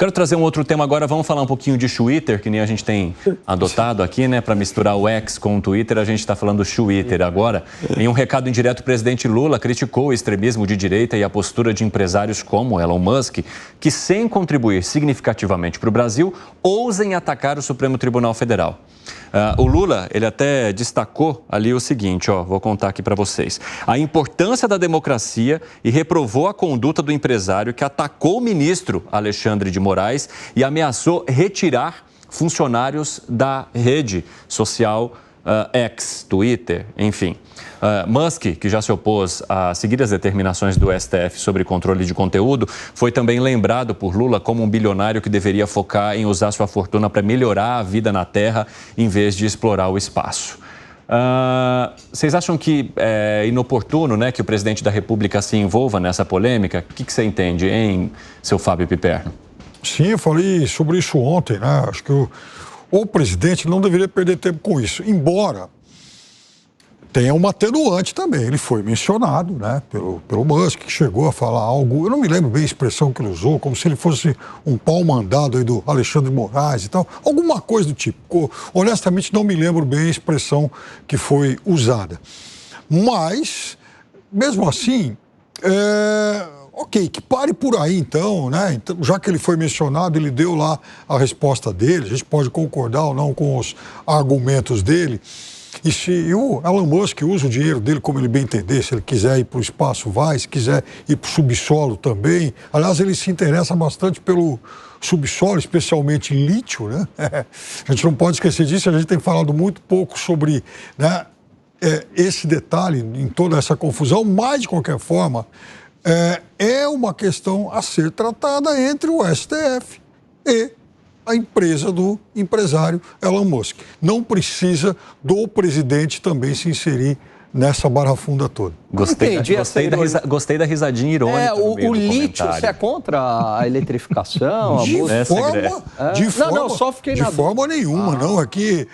Quero trazer um outro tema agora, vamos falar um pouquinho de Twitter, que nem a gente tem adotado aqui, né? Para misturar o X com o Twitter, a gente está falando Twitter agora. Em um recado indireto, o presidente Lula criticou o extremismo de direita e a postura de empresários como Elon Musk, que sem contribuir significativamente para o Brasil, ousem atacar o Supremo Tribunal Federal. O Lula, ele até destacou ali o seguinte, vou contar aqui para vocês. A importância da democracia e reprovou a conduta do empresário que atacou o ministro Alexandre de Moraes e ameaçou retirar funcionários da rede social X, Twitter, enfim. Musk, que já se opôs a seguir as determinações do STF sobre controle de conteúdo, foi também lembrado por Lula como um bilionário que deveria focar em usar sua fortuna para melhorar a vida na Terra em vez de explorar o espaço. Vocês acham que é inoportuno, né, que o presidente da República se envolva nessa polêmica? O que você entende, hein, seu Fábio Piperno? Sim, eu falei sobre isso ontem, né? Acho que o presidente não deveria perder tempo com isso, embora tenha uma atenuante também. Ele foi mencionado, né, pelo Musk, que chegou a falar algo, eu não me lembro bem a expressão que ele usou, como se ele fosse um pau mandado aí do Alexandre de Moraes e tal, alguma coisa do tipo. Honestamente, não me lembro bem a expressão que foi usada. Mas, mesmo assim, ok, que pare por aí então, né? Então, já que ele foi mencionado, ele deu lá a resposta dele, a gente pode concordar ou não com os argumentos dele. E se o Elon Musk usa o dinheiro dele como ele bem entender, se ele quiser ir para o espaço, vai, se quiser ir para o subsolo também. Aliás, ele se interessa bastante pelo subsolo, especialmente lítio, né? A gente não pode esquecer disso, a gente tem falado muito pouco sobre, né, esse detalhe em toda essa confusão, mas, de qualquer forma, é uma questão a ser tratada entre o STF e a empresa do empresário Elon Musk. Não precisa do presidente também se inserir nessa barafunda toda. Gostei da risadinha irônica. O lítio, você é contra a eletrificação? De forma nenhuma, não. Aqui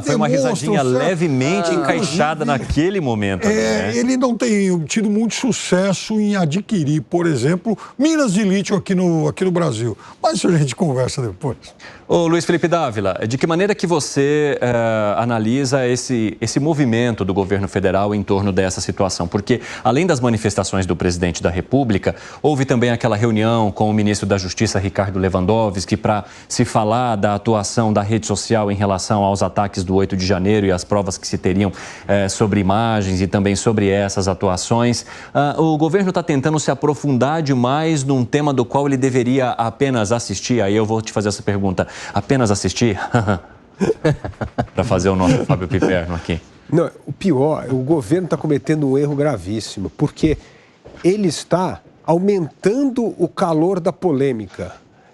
foi uma risadinha levemente encaixada naquele momento. Né? Ele não tem tido muito sucesso em adquirir, por exemplo, minas de lítio aqui no Brasil. Mas isso a gente conversa depois. Ô, Luiz Felipe Dávila, de que maneira que você analisa esse movimento do governo federal em torno dessa situação? Porque, além das manifestações do presidente da República, houve também aquela reunião com o ministro da Justiça, Ricardo Lewandowski, para se falar da atuação da rede social em relação aos ataques do 8 de janeiro e as provas que se teriam sobre imagens e também sobre essas atuações. O governo está tentando se aprofundar demais num tema do qual ele deveria apenas assistir. Aí eu vou te fazer essa pergunta. Apenas assistir? Para fazer o nosso Fábio Piperno aqui. Não, o pior, o governo está cometendo um erro gravíssimo, porque ele está aumentando o calor da polêmica.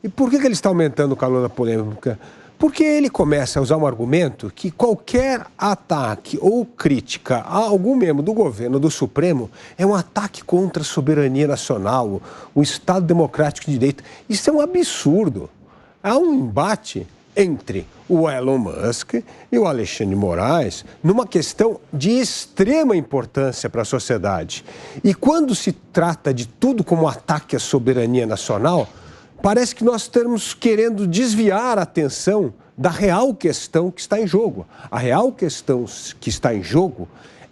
E por que ele está aumentando o calor da polêmica? Porque ele começa a usar um argumento que qualquer ataque ou crítica a algum membro do governo, do Supremo, é um ataque contra a soberania nacional, o Estado Democrático de Direito. Isso é um absurdo. Há um embate entre o Elon Musk e o Alexandre de Moraes numa questão de extrema importância para a sociedade. E quando se trata de tudo como ataque à soberania nacional, parece que nós estamos querendo desviar a atenção da real questão que está em jogo. A real questão que está em jogo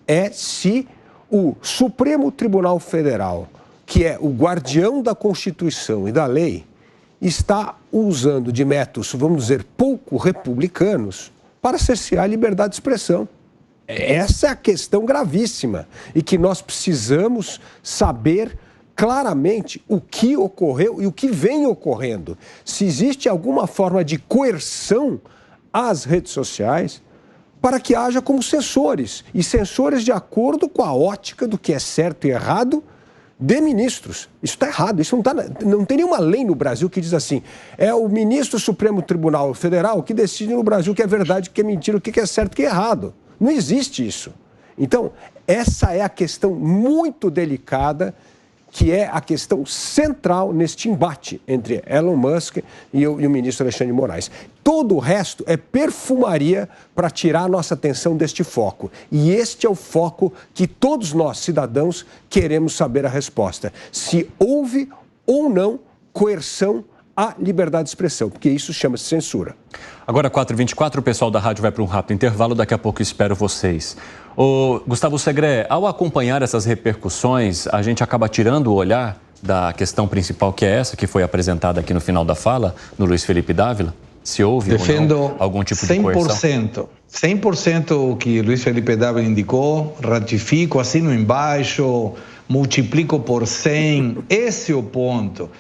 é se o Supremo Tribunal Federal, que é o guardião da Constituição e da lei, está usando de métodos, vamos dizer, pouco republicanos para cercear a liberdade de expressão. Essa é a questão gravíssima e que nós precisamos saber claramente o que ocorreu e o que vem ocorrendo. Se existe alguma forma de coerção às redes sociais para que haja como censores, e censores de acordo com a ótica do que é certo e errado de ministros. Isso está errado, isso não tem nenhuma lei no Brasil que diz assim, é o ministro do Supremo Tribunal Federal que decide no Brasil o que é verdade, o que é mentira, o que é certo e o que é errado. Não existe isso. Então, essa é a questão muito delicada, que é a questão central neste embate entre Elon Musk e o ministro Alexandre de Moraes. Todo o resto é perfumaria para tirar a nossa atenção deste foco. E este é o foco que todos nós, cidadãos, queremos saber a resposta. Se houve ou não coerção a liberdade de expressão, porque isso chama-se censura. Agora, 4h24, o pessoal da rádio vai para um rápido intervalo, daqui a pouco espero vocês. Gustavo Segré, ao acompanhar essas repercussões, a gente acaba tirando o olhar da questão principal, que é essa, que foi apresentada aqui no final da fala, no Luiz Felipe Dávila? Se houve Defendo ou não algum tipo de coerção? 100% o que Luiz Felipe Dávila indicou, ratifico, assino embaixo, multiplico por 100, esse é o ponto.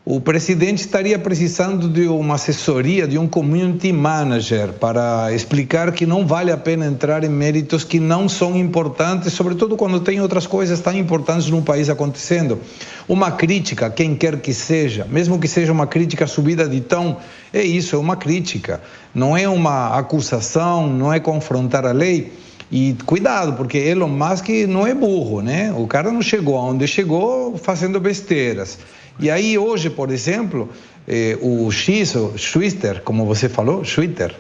O presidente estaria precisando de uma assessoria, de um community manager, para explicar que não vale a pena entrar em méritos que não são importantes, sobretudo quando tem outras coisas tão importantes no país acontecendo. Uma crítica, quem quer que seja, mesmo que seja uma crítica subida de tom, é isso, é uma crítica. Não é uma acusação, não é confrontar a lei. E cuidado, porque Elon Musk não é burro, né? O cara não chegou aonde chegou fazendo besteiras. E aí hoje, por exemplo, o Twitter, como você falou, Twitter.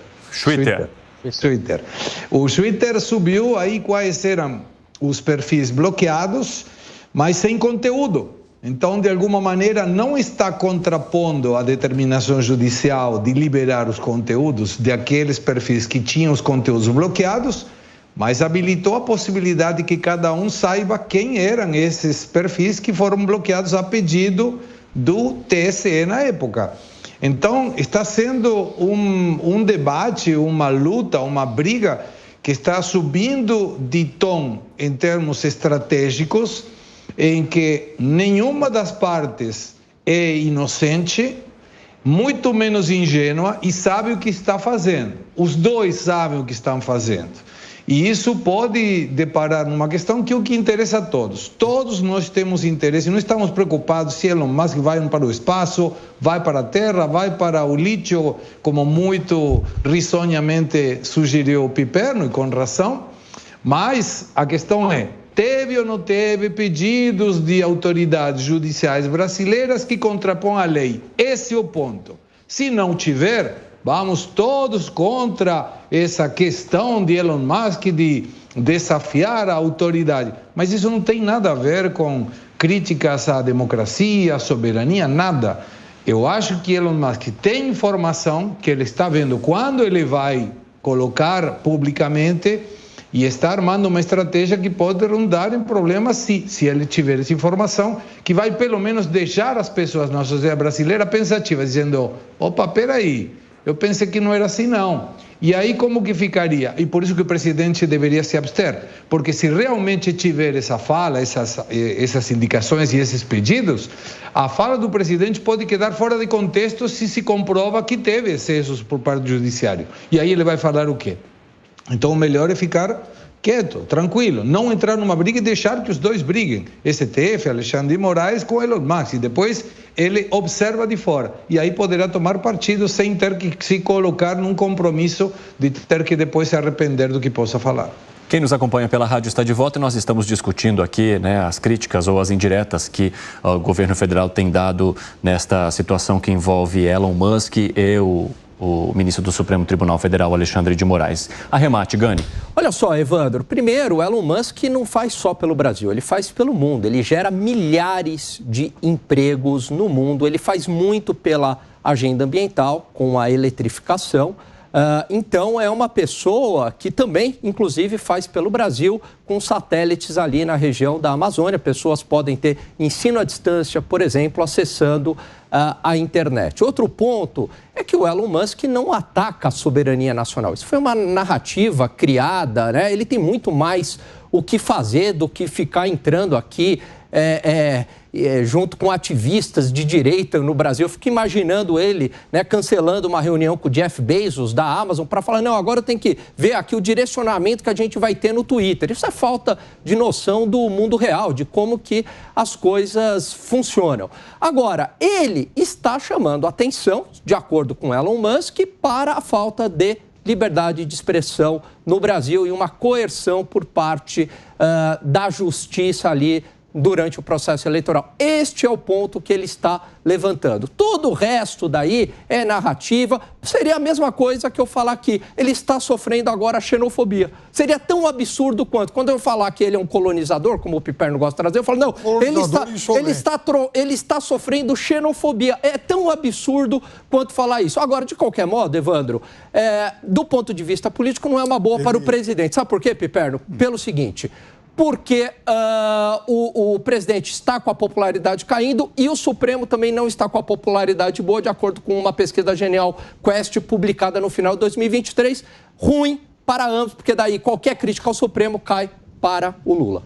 O Twitter subiu aí quais eram os perfis bloqueados, mas sem conteúdo. Então, de alguma maneira, não está contrapondo a determinação judicial de liberar os conteúdos daqueles perfis que tinham os conteúdos bloqueados, mas habilitou a possibilidade de que cada um saiba quem eram esses perfis que foram bloqueados a pedido do TSE na época. Então, está sendo um debate, uma luta, uma briga que está subindo de tom em termos estratégicos, em que nenhuma das partes é inocente, muito menos ingênua e sabe o que está fazendo. Os dois sabem o que estão fazendo. E isso pode deparar numa questão que é o que interessa a todos. Todos nós temos interesse, não estamos preocupados se Elon Musk vai para o espaço, vai para a Terra, vai para o lítio, como muito risonhamente sugeriu o Piperno, e com razão. Mas a questão é, teve ou não teve pedidos de autoridades judiciais brasileiras que contrapõem a lei? Esse é o ponto. Se não tiver, vamos todos contra essa questão de Elon Musk de desafiar a autoridade. Mas isso não tem nada a ver com críticas à democracia, à soberania, nada. Eu acho que Elon Musk tem informação que ele está vendo quando ele vai colocar publicamente e está armando uma estratégia que pode rondar em problemas se ele tiver essa informação, que vai pelo menos deixar as pessoas na sociedade brasileira pensativas, dizendo, opa, peraí, eu pensei que não era assim, não. E aí como que ficaria? E por isso que o presidente deveria se abster. Porque se realmente tiver essa fala, essas indicações e esses pedidos, a fala do presidente pode quedar fora de contexto se comprova que teve excessos por parte do judiciário. E aí ele vai falar o quê? Então o melhor é ficar quieto, tranquilo, não entrar numa briga e deixar que os dois briguem, STF, Alexandre de Moraes com Elon Musk, e depois ele observa de fora, e aí poderá tomar partido sem ter que se colocar num compromisso de ter que depois se arrepender do que possa falar. Quem nos acompanha pela rádio está de volta e nós estamos discutindo aqui, né, as críticas ou as indiretas que o governo federal tem dado nesta situação que envolve Elon Musk e o ministro do Supremo Tribunal Federal, Alexandre de Moraes. Arremate, Gani. Olha só, Evandro, primeiro, o Elon Musk não faz só pelo Brasil, ele faz pelo mundo, ele gera milhares de empregos no mundo, ele faz muito pela agenda ambiental, com a eletrificação. Então, é uma pessoa que também, inclusive, faz pelo Brasil com satélites ali na região da Amazônia. Pessoas podem ter ensino à distância, por exemplo, acessando a internet. Outro ponto é que o Elon Musk não ataca a soberania nacional. Isso foi uma narrativa criada, né? Ele tem muito mais o que fazer do que ficar entrando aqui junto com ativistas de direita no Brasil. Eu fico imaginando ele, né, cancelando uma reunião com o Jeff Bezos da Amazon para falar, não, agora eu tenho que ver aqui o direcionamento que a gente vai ter no Twitter. Isso é falta de noção do mundo real, de como que as coisas funcionam. Agora, ele está chamando atenção, de acordo com Elon Musk, para a falta de liberdade de expressão no Brasil e uma coerção por parte da justiça ali durante o processo eleitoral. Este é o ponto que ele está levantando. Todo o resto daí é narrativa. Seria a mesma coisa que eu falar que ele está sofrendo agora a xenofobia. Seria tão absurdo quanto quando eu falar que ele é um colonizador, como o Piperno gosta de trazer, eu falo, não, ele está sofrendo xenofobia. É tão absurdo quanto falar isso. Agora, de qualquer modo, Evandro, do ponto de vista político, não é uma boa para o presidente. Sabe por quê, Piperno? Pelo seguinte... Porque o presidente está com a popularidade caindo e o Supremo também não está com a popularidade boa, de acordo com uma pesquisa da Genial Quest publicada no final de 2023. Ruim para ambos, porque daí qualquer crítica ao Supremo cai para o Lula.